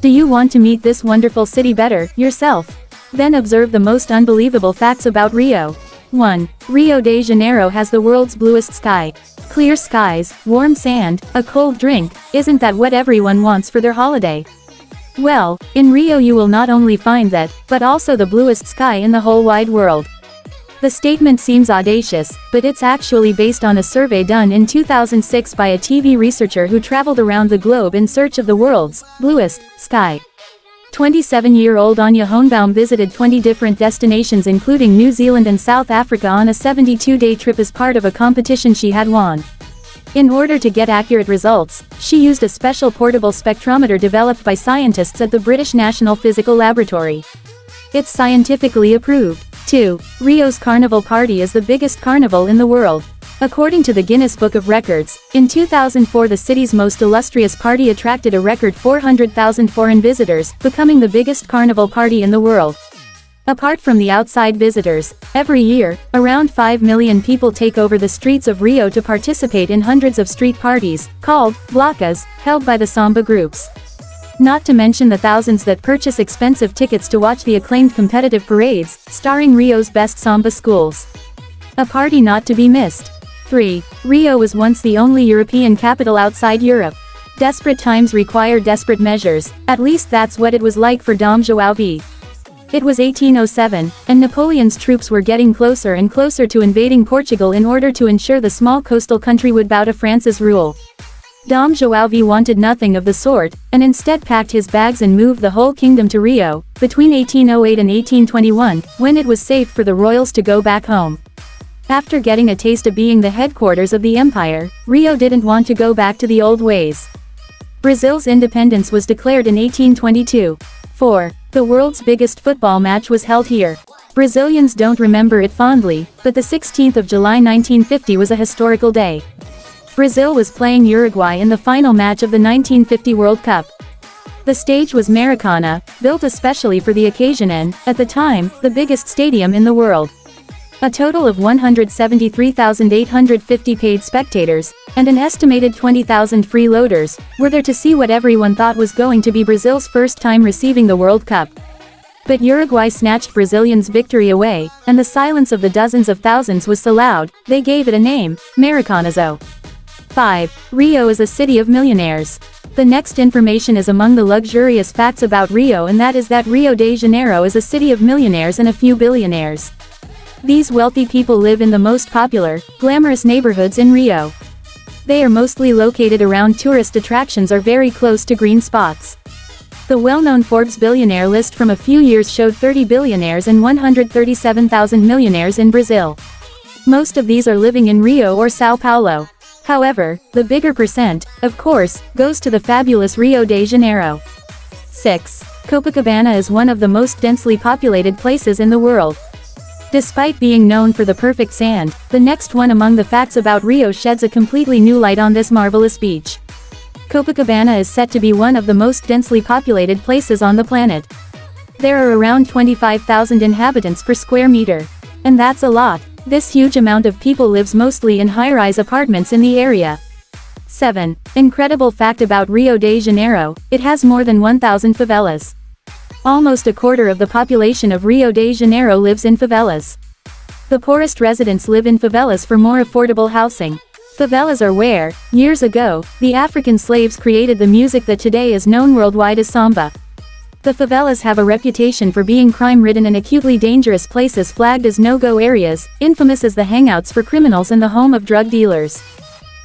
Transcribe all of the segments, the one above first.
Do you want to meet this wonderful city better, yourself? Then observe the most unbelievable facts about Rio. 1. Rio de Janeiro has the world's bluest sky. Clear skies, warm sand, a cold drink, isn't that what everyone wants for their holiday? Well, in Rio you will not only find that, but also the bluest sky in the whole wide world. The statement seems audacious, but it's actually based on a survey done in 2006 by a TV researcher who traveled around the globe in search of the world's bluest sky. 27-year-old Anya Hohenbaum visited 20 different destinations including New Zealand and South Africa on a 72-day trip as part of a competition she had won. In order to get accurate results, she used a special portable spectrometer developed by scientists at the British National Physical Laboratory. It's scientifically approved. 2. Rio's Carnival Party is the biggest carnival in the world. According to the Guinness Book of Records, in 2004 the city's most illustrious party attracted a record 400,000 foreign visitors, becoming the biggest carnival party in the world. Apart from the outside visitors, every year, around 5 million people take over the streets of Rio to participate in hundreds of street parties, called blocas, held by the samba groups. Not to mention the thousands that purchase expensive tickets to watch the acclaimed competitive parades, starring Rio's best samba schools. A party not to be missed. 3. Rio was once the only European capital outside Europe. Desperate times require desperate measures, at least that's what it was like for Dom João V. It was 1807, and Napoleon's troops were getting closer and closer to invading Portugal in order to ensure the small coastal country would bow to France's rule. Dom João V wanted nothing of the sort, and instead packed his bags and moved the whole kingdom to Rio, between 1808 and 1821, when it was safe for the royals to go back home. After getting a taste of being the headquarters of the empire, Rio didn't want to go back to the old ways. Brazil's independence was declared in 1822. 4. The world's biggest football match was held here. Brazilians don't remember it fondly, but the 16th of July 1950 was a historical day. Brazil was playing Uruguay in the final match of the 1950 World Cup. The stage was Maracana, built especially for the occasion and, at the time, the biggest stadium in the world. A total of 173,850 paid spectators, and an estimated 20,000 freeloaders, were there to see what everyone thought was going to be Brazil's first time receiving the World Cup. But Uruguay snatched Brazilians' victory away, and the silence of the dozens of thousands was so loud, they gave it a name, Maracanazo. 5. Rio is a city of millionaires. The next information is among the luxurious facts about Rio, and that is that Rio de Janeiro is a city of millionaires and a few billionaires. These wealthy people live in the most popular, glamorous neighborhoods in Rio. They are mostly located around tourist attractions or very close to green spots. The well-known Forbes billionaire list from a few years showed 30 billionaires and 137,000 millionaires in Brazil. Most of these are living in Rio or São Paulo. However, the bigger percent, of course, goes to the fabulous Rio de Janeiro. 6. Copacabana is one of the most densely populated places in the world. Despite being known for the perfect sand, the next one among the facts about Rio sheds a completely new light on this marvelous beach. Copacabana is set to be one of the most densely populated places on the planet. There are around 25,000 inhabitants per square meter. And that's a lot. This huge amount of people lives mostly in high-rise apartments in the area. 7. Incredible fact about Rio de Janeiro, it has more than 1,000 favelas. Almost a quarter of the population of Rio de Janeiro lives in favelas. The poorest residents live in favelas for more affordable housing. Favelas are where, years ago, the African slaves created the music that today is known worldwide as samba. The favelas have a reputation for being crime-ridden and acutely dangerous places flagged as no-go areas, infamous as the hangouts for criminals and the home of drug dealers.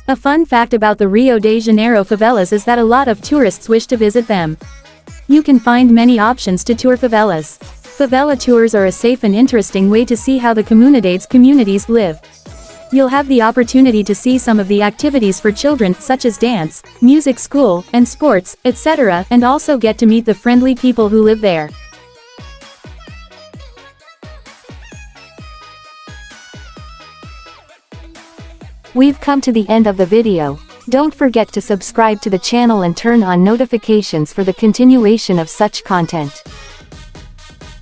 A fun fact about the Rio de Janeiro favelas is that a lot of tourists wish to visit them. You can find many options to tour favelas. Favela tours are a safe and interesting way to see how the communities live. You'll have the opportunity to see some of the activities for children, such as dance, music school, and sports, etc., and also get to meet the friendly people who live there. We've come to the end of the video. Don't forget to subscribe to the channel and turn on notifications for the continuation of such content.